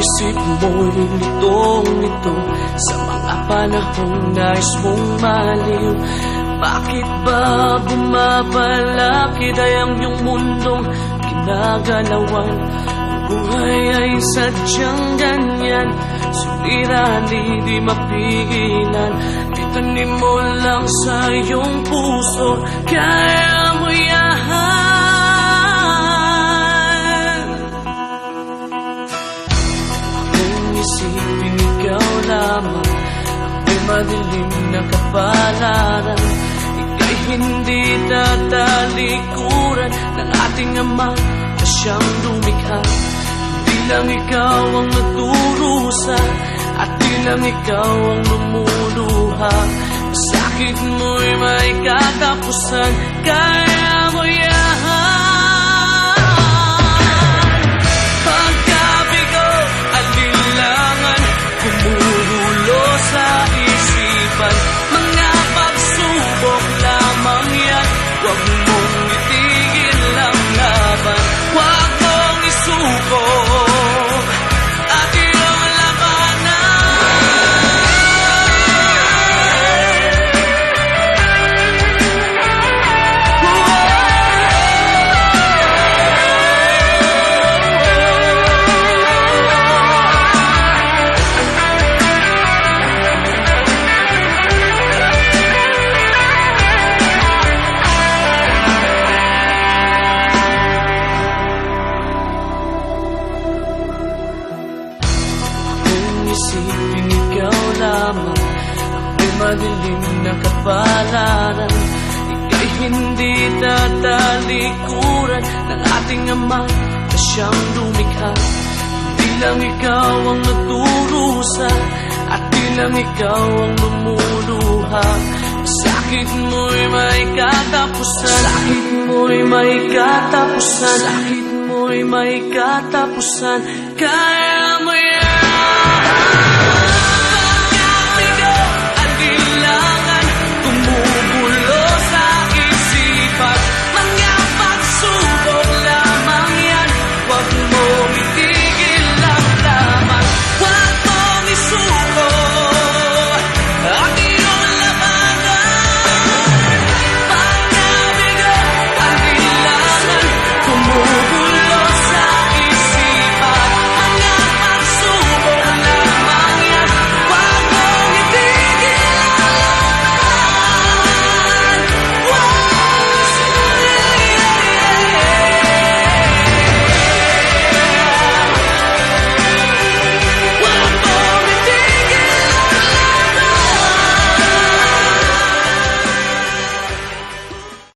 isip mo'y litong-lito sa mga panahong nais mong maliw. Bakit ba bumabalik ay ang iyong mundong ginagalawan? Ang buhay ay sadyang ganyan, suliranin di mapigilan. Itanim mo lang sa iyong puso, kaya mo yan. Kung isipin ikaw lamang may madilim na kapalaran, ika'y hindi tatalikuran ng ating Ama na siyang lumikha. Di lang ikaw ang nagdurusa at di lang ikaw ang lumuluha. Sakit mo'y may katapusan, kaya mo yan. Pagkabigo, alinlangan, kumuhulo sa isipan. Mga pagsubok lamang yan, huwag mong itigil ang laban. Huwag mong isuko at iyong labanan. Isipin ikaw lamang may madilim na kapalaran, ika'y hindi tatalikuran ng ating Ama na siyang lumikha. Di lang ikaw ang nagdurusa at di lang ikaw ang lumuluha. Sakit mo'y may katapusan, sakit mo'y may katapusan, sakit mo'y may katapusan, kaya